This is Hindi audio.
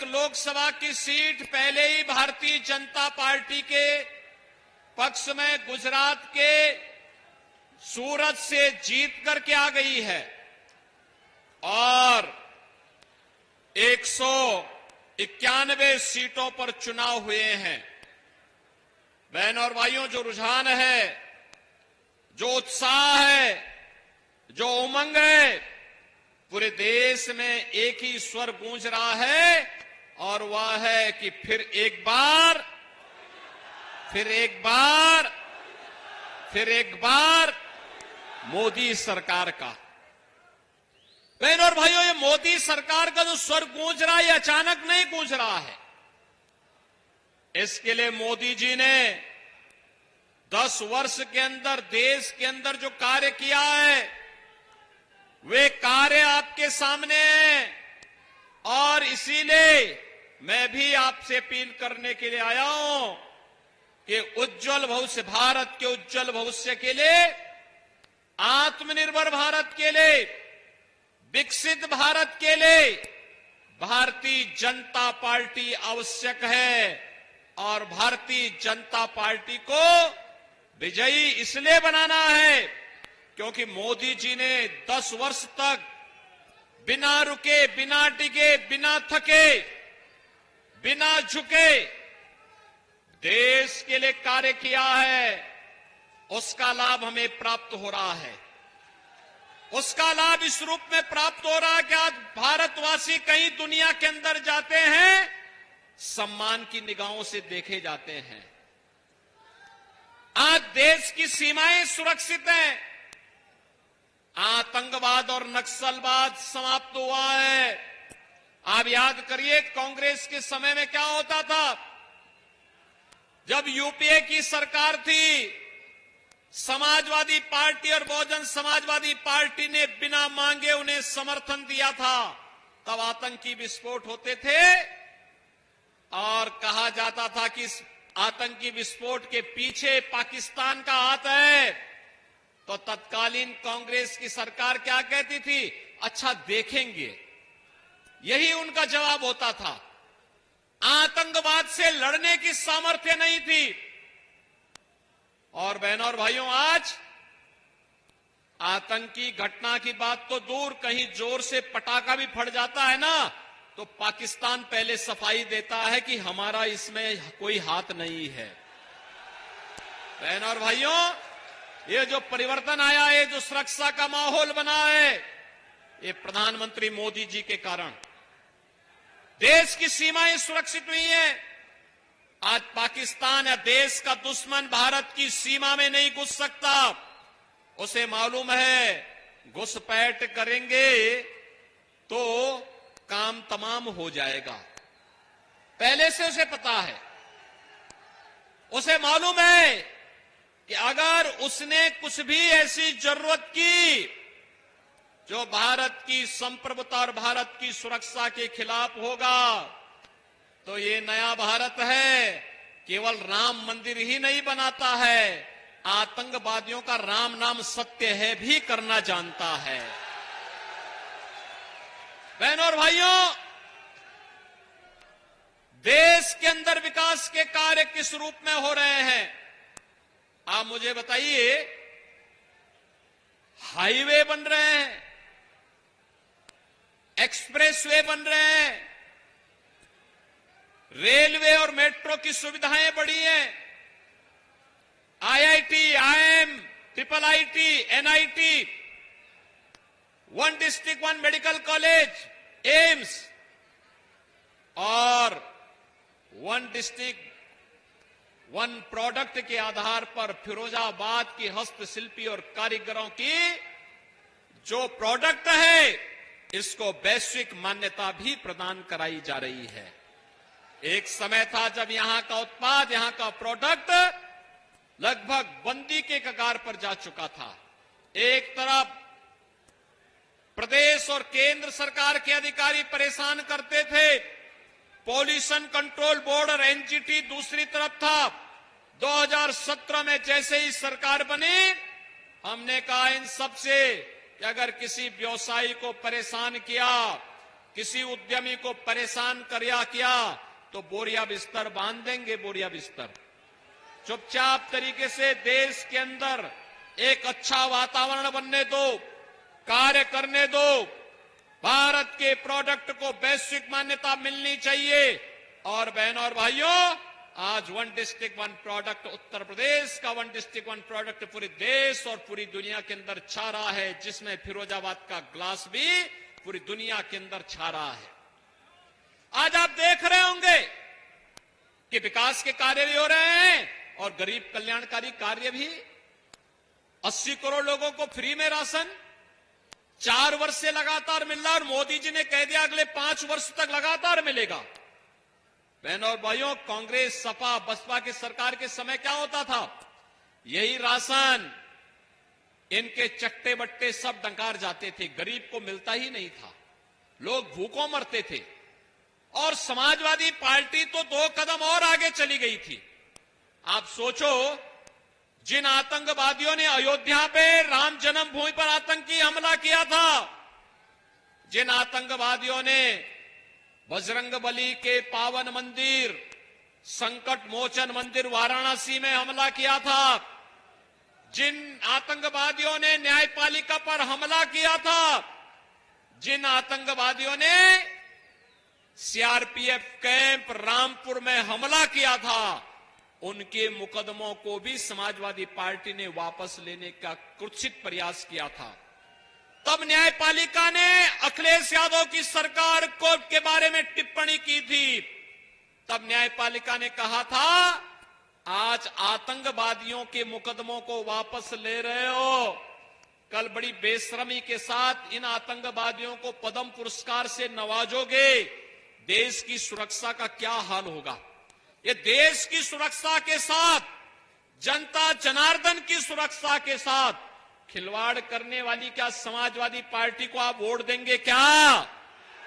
एक लोकसभा की सीट पहले ही भारतीय जनता पार्टी के पक्ष में गुजरात के सूरत से जीत करके आ गई है और 191 सीटों पर चुनाव हुए हैं। बहनों और भाइयों, जो रुझान है, जो उत्साह है, जो उमंग है, पूरे देश में एक ही स्वर गूंज रहा है और वह है कि फिर एक बार मोदी सरकार का। बहनों और भाइयों, ये मोदी सरकार का जो स्वर गूंज रहा है, ये अचानक नहीं गूंज रहा है। इसके लिए मोदी जी ने 10 वर्ष के अंदर देश के अंदर जो कार्य किया है, वे कार्य आपके सामने हैं और इसीलिए मैं भी आपसे अपील करने के लिए आया हूं कि उज्जवल भविष्य, भारत के उज्जवल भविष्य के लिए, आत्मनिर्भर भारत के लिए, विकसित भारत के लिए भारतीय जनता पार्टी आवश्यक है और भारतीय जनता पार्टी को विजयी इसलिए बनाना है क्योंकि मोदी जी ने 10 वर्ष तक बिना रुके, बिना टिके, बिना थके, बिना झुके देश के लिए कार्य किया है। उसका लाभ हमें प्राप्त हो रहा है। उसका लाभ इस रूप में प्राप्त हो रहा है कि आज भारतवासी कहीं दुनिया के अंदर जाते हैं, सम्मान की निगाहों से देखे जाते हैं। आज देश की सीमाएं सुरक्षित हैं। आतंकवाद और नक्सलवाद समाप्त हुआ है। आप याद करिए, कांग्रेस के समय में क्या होता था। जब यूपीए की सरकार थी, समाजवादी पार्टी और बहुजन समाजवादी पार्टी ने बिना मांगे उन्हें समर्थन दिया था। तब आतंकी विस्फोट होते थे और कहा जाता था कि इस आतंकी विस्फोट के पीछे पाकिस्तान का हाथ है। तो तत्कालीन कांग्रेस की सरकार क्या कहती थी? अच्छा देखेंगे। यही उनका जवाब होता था। आतंकवाद से लड़ने की सामर्थ्य नहीं थी। और बहनों और भाइयों, आज आतंकी घटना की बात तो दूर, कहीं जोर से पटाखा भी फट जाता है ना, तो पाकिस्तान पहले सफाई देता है कि हमारा इसमें कोई हाथ नहीं है। बहनों और भाइयों, ये जो परिवर्तन आया है, जो सुरक्षा का माहौल बना है, ये प्रधानमंत्री मोदी जी के कारण। देश की सीमाएं सुरक्षित हुई हैं। आज पाकिस्तान या देश का दुश्मन भारत की सीमा में नहीं घुस सकता। उसे मालूम है घुसपैठ करेंगे तो काम तमाम हो जाएगा। पहले से उसे पता है। उसे मालूम है कि अगर उसने कुछ भी ऐसी जरूरत की जो भारत की संप्रभुता और भारत की सुरक्षा के खिलाफ होगा, तो ये नया भारत है केवल राम मंदिर ही नहीं बनाता है, आतंकवादियों का राम नाम सत्य है भी करना जानता है। बहनों और भाइयों, देश के अंदर विकास के कार्य किस रूप में हो रहे हैं, आप मुझे बताइए। हाईवे बन रहे हैं, एक्सप्रेसवे बन रहे हैं, रेलवे और मेट्रो की सुविधाएं बढ़ी हैं, IIT, IIM, triple IT, NIT, 1 district 1 medical college, AIIMS और 1 डिस्ट्रिक्ट 1 प्रोडक्ट के आधार पर फिरोजाबाद की हस्तशिल्पी और कारीगरों की जो प्रोडक्ट है, इसको वैश्विक मान्यता भी प्रदान कराई जा रही है। एक समय था जब यहां का उत्पाद, यहां का प्रोडक्ट लगभग बंदी के कगार पर जा चुका था। एक तरफ प्रदेश और केंद्र सरकार के अधिकारी परेशान करते थे, पॉल्यूशन कंट्रोल बोर्ड और एनजीटी दूसरी तरफ था। 2017 में जैसे ही सरकार बनी, हमने कहा इन सबसे कि अगर किसी व्यवसायी को परेशान किया, किसी उद्यमी को परेशान किया तो बोरिया बिस्तर बांध देंगे, बोरिया बिस्तर। चुपचाप तरीके से देश के अंदर एक अच्छा वातावरण बनने दो, कार्य करने दो। भारत के प्रोडक्ट को वैश्विक मान्यता मिलनी चाहिए। और बहनों और भाइयों, आज one district one product, Uttar Pradesh का वन डिस्ट्रिक्ट वन प्रोडक्ट पूरे देश और पूरी दुनिया के अंदर छा रहा है, जिसमें फिरोजाबाद का ग्लास भी पूरी दुनिया के अंदर छा रहा है। आज आप देख रहे होंगे कि विकास के कार्य भी हो रहे हैं और गरीब कल्याणकारी कार्य भी। 80 करोड़ लोगों को फ्री में राशन 4 वर्ष से लगातार मिल रहा है और मोदी जी ने कह दिया अगले 5 वर्ष तक लगातार मिलेगा। बहनों और भाइयों, कांग्रेस, सपा, बसपा की सरकार के समय क्या होता था? यही राशन इनके चट्टे बट्टे सब डंकार जाते थे, गरीब को मिलता ही नहीं था, लोग भूखों मरते थे। और समाजवादी पार्टी तो 2 कदम और आगे चली गई थी। आप सोचो, जिन आतंकवादियों ने अयोध्या पे राम जन्मभूमि पर आतंकी हमला किया था, जिन आतंकवादियों ने बजरंगबली के पावन मंदिर, संकट मोचन मंदिर वाराणसी में हमला किया था, जिन आतंकवादियों ने न्यायपालिका पर हमला किया था, जिन आतंकवादियों ने सीआरपीएफ कैंप रामपुर में हमला किया था, उनके मुकदमों को भी समाजवादी पार्टी ने वापस लेने का कुत्सित प्रयास किया था। तब न्यायपालिका ने अखिलेश यादव की सरकार को के बारे में टिप्पणी की थी। तब न्यायपालिका ने कहा था, आज आतंकवादियों के मुकदमों को वापस ले रहे हो, कल बड़ी बेशर्मी के साथ इन आतंकवादियों को पद्म पुरस्कार से नवाजोगे, देश की सुरक्षा का क्या हाल होगा? ये देश की सुरक्षा के साथ, जनता जनार्दन की सुरक्षा के साथ खिलवाड़ करने वाली क्या समाजवादी पार्टी को आप वोट देंगे क्या?